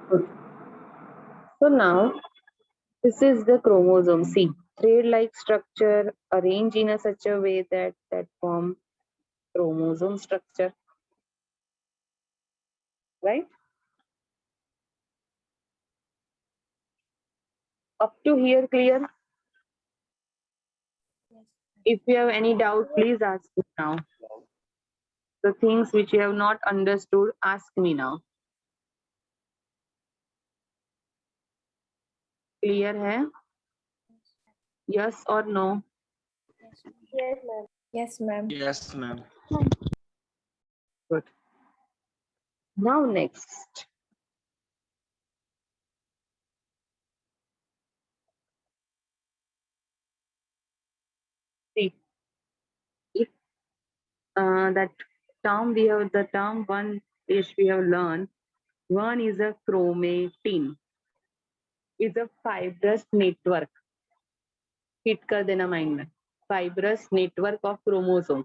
Good. So now this is the chromosome. See, thread-like structure arranged in a such a way that form chromosome structure, right? Up to here, clear? If you have any doubt, please ask me now. The things which you have not understood, ask me now. Clear है? Yes or no? Yes, ma'am. Yes, ma'am. Yes, ma'am. Good. Now next. See, if that term we have, the term one which we have learned, one is a chromatin. Is a fibrous network. Hit कर देना mind में. Fibrous network of chromosome.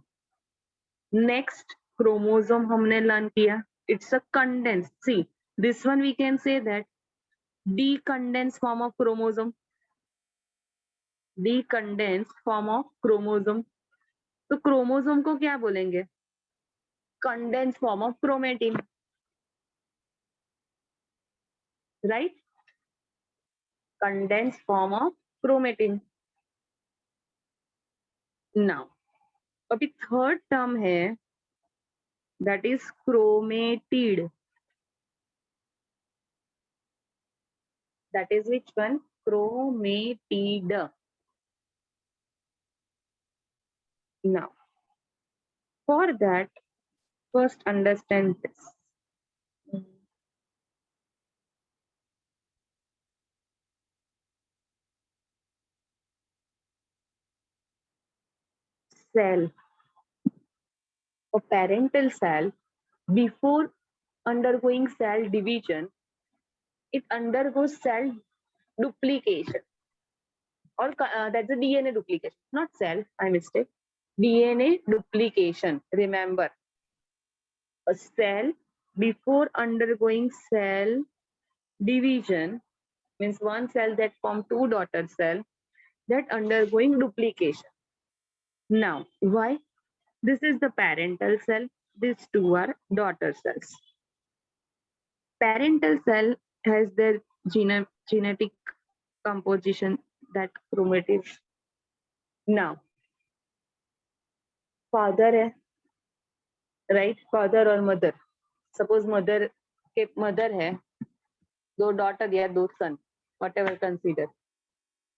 Next, chromosome हमने learn किया. It's a condensed. See, this one we can say that decondensed form of chromosome. Decondensed form of chromosome. तो chromosome को क्या बोलेंगे? Condensed form of chromatin. Right? Condensed form of chromatin. Now, अभी third term है, that is chromatid. That is which one? Chromatid. Now, for that, first understand this. Cell, a parental cell, before undergoing cell division, it undergoes cell duplication. Or that's a DNA duplication, not cell, I mistake. DNA duplication. Remember, a cell before undergoing cell division means one cell that form two daughter cell that undergoing duplication. Now, why? This is the parental cell. These two are daughter cells. Parental cell has their genetic composition that chromatin. Now, father है, right? Father और mother. Suppose mother के mother है, दो daughter या दो son, whatever consider.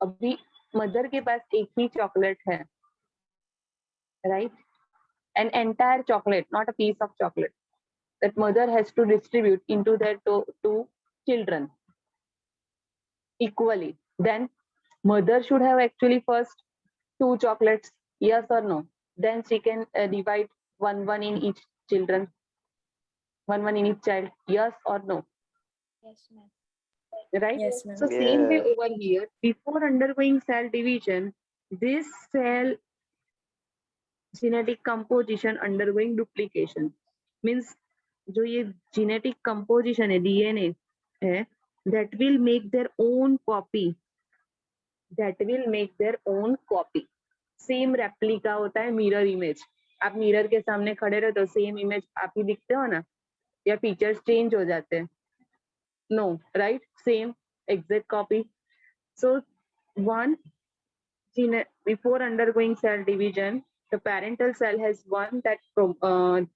अभी mother के पास एक ही chocolate है, right? An entire chocolate, not a piece of chocolate. That mother has to distribute into their two children equally. Then mother should have actually first two chocolates, yes or no? Then she can divide one in each children, one in each child, yes or no? Yes, ma'am. Right? Yes, ma'am. So same way over here, before undergoing cell division, this cell genetic composition undergoing duplication means जो ये genetic composition है DNA है, that will make their own copy. That will make their own copy. Same replica होता है mirror image. आप mirror के सामने खड़े रहते हो, सेम इमेज आप ही दिखते हो ना, या फीचर्स चेंज हो जाते हैं? No, right? Same exact copy. So one before undergoing cell division, the parental cell has one that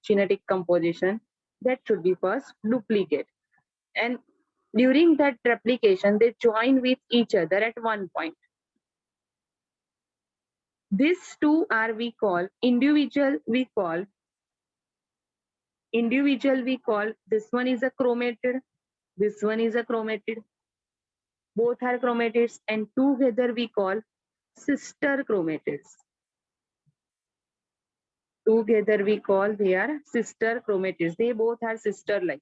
genetic composition that should be first duplicate, and during that replication they join with each other at one point. These two are we call individual. We call this one is a chromatid, this one is a chromatid. Both are chromatids, and together we call sister chromatids. Together we call they are sister chromatids. They both are sister like,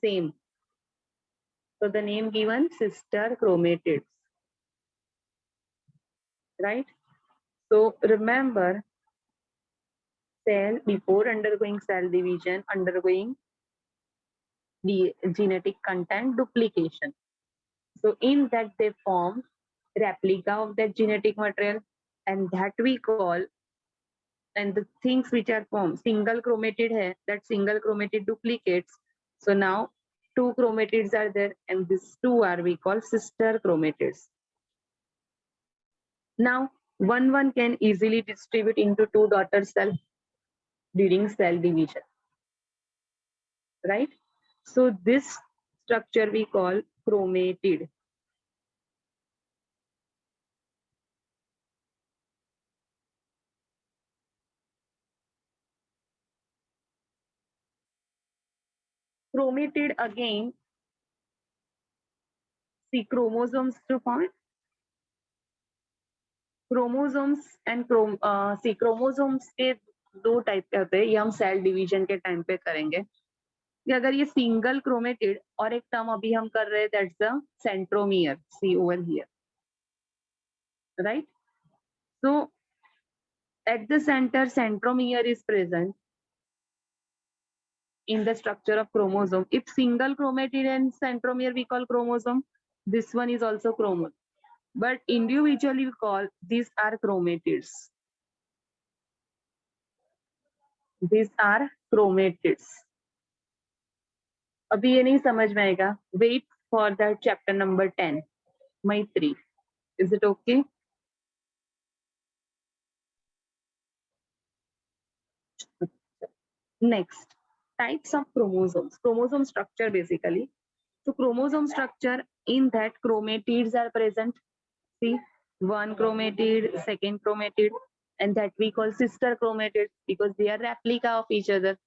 same. So the name given sister chromatids. Right? So remember, cell before undergoing cell division, undergoing genetic content duplication. So in that they form replica of that genetic material, and that we call, and the things which are formed single chromatid hai, that single chromatid duplicates. So now two chromatids are there, and these two are we call sister chromatids. Now one can easily distribute into two daughter cells during cell division, right? So this structure we call chromatid. Chromatid again, see chromosomes to form. Chromosomes and see chromosomes के दो type के होते हैं, ये हम cell division के time पे करेंगे कि अगर ये सिंगल क्रोमेटिड, और एक टर्म अभी हम कर रहे हैं that's the centromere, see over here, right? So at the center centromere is present in the structure of chromosome. If single chromatid and centromere we call chromosome, this one is also chromosome, but individually we call these are chromatids. These are chromatids. अभी ये नहीं समझ में आएगा, wait for that chapter number 10 Maitri. Is it okay? Next, types of chromosomes. Chromosome structure basically. So chromosome structure, in that chromatids are present. See, one chromatid, second chromatid, and that we call sister chromatids because they are replica of each other,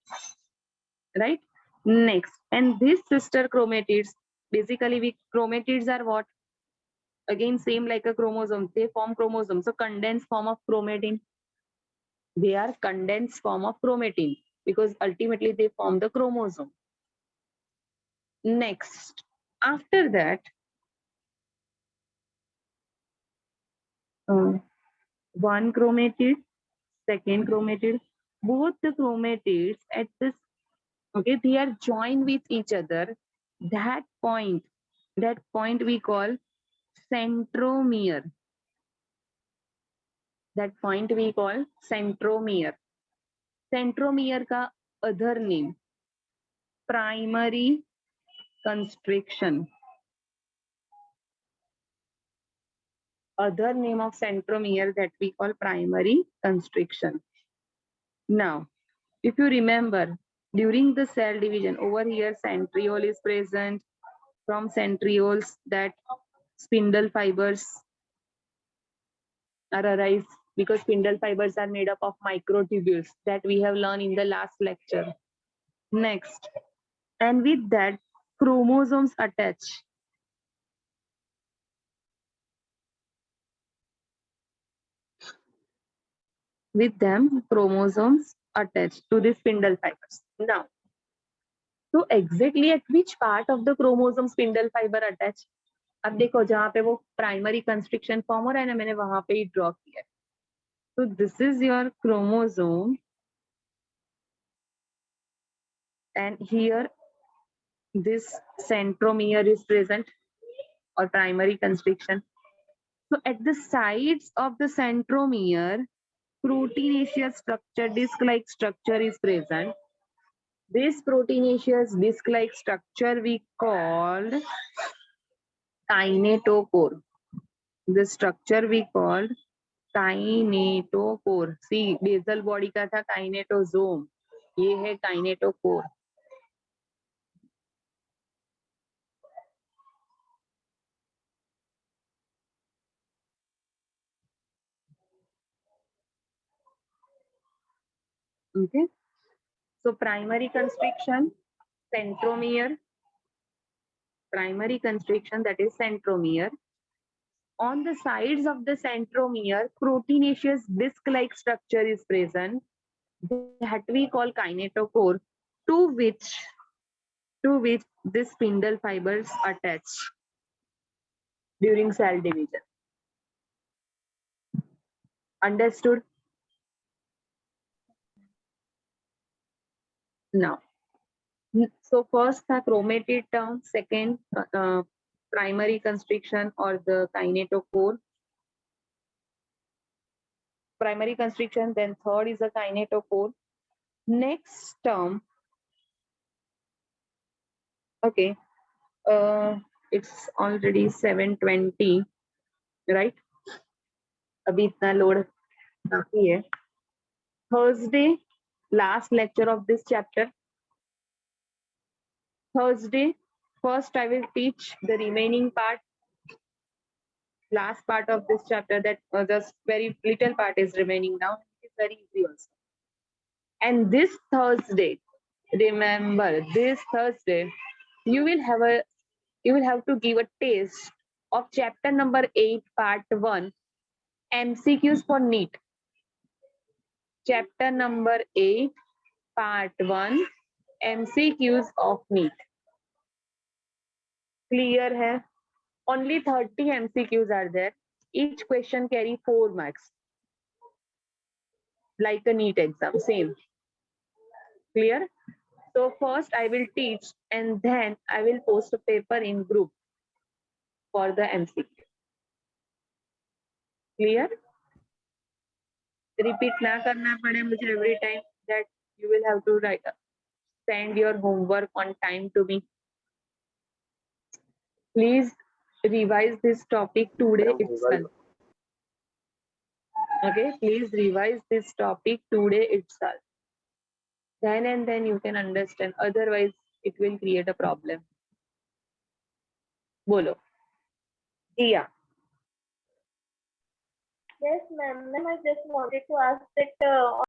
right? Next, and these sister chromatids, basically we chromatids are what? Again same like a chromosome, they form chromosomes. So condensed form of chromatin, they are condensed form of chromatin because ultimately they form the chromosome. Next, after that, one chromatid, second chromatid, both the chromatids at this, okay, they are joined with each other. That point we call centromere. That point we call centromere. Centromere का other name, primary constriction. Other name of centromere that we call primary constriction. Now, if you remember, during the cell division, over here centriole is present. From centrioles, that spindle fibers are arise because spindle fibers are made up of microtubules that we have learned in the last lecture. Next, and with that chromosomes attach. With them chromosomes attached to the spindle fibers. Now, so exactly at which part of the chromosome spindle fiber attach? अब देखो जहाँ पे वो primary constriction form हो रहा है ना, मैंने वहां पे ही ड्रॉ किया. So this is your chromosome, and here this centromere is present or primary constriction. So at the sides of the centromere, proteinaceous structure, disc-like structure is present. This proteinaceous disc-like structure we called kinetochore. This structure we called kinetochore. See, basal body का था kinetosome. ये है kinetochore. Okay. So primary constriction, centromere. Primary constriction, that is centromere. On the sides of the centromere, proteinaceous disc-like structure is present that we call kinetochore, to which the spindle fibers attach during cell division. Understood? Now, So first the chromatid term, second primary constriction or the kinetochore. Primary constriction, then third is a kinetochore. Next term, okay, it's already 7:20, right? अभी इतना load बाकी है. Thursday, last lecture of this chapter. Thursday, first I will teach the remaining part, last part of this chapter, that just very little part is remaining now. It's very easy also. And this Thursday, remember this Thursday, you will have to give a taste of chapter number 8, part 1, MCQs for NEET. Chapter number 8, part 1, MCQs of NEET. Clear hai? Only 30 MCQs are there. Each question carry 4 marks. Like a NEET exam, same. Clear? So first I will teach and then I will post a paper in group for the MCQ. Clear? Repeat na karna pade mujhe every time, that you will have to write, send your homework on time to me. Please revise this topic today itself. Okay, please revise this topic today itself. Then and then you can understand. Otherwise, it will create a problem. Bolo. Diya. Yes, ma'am. Ma'am, I just wanted to ask that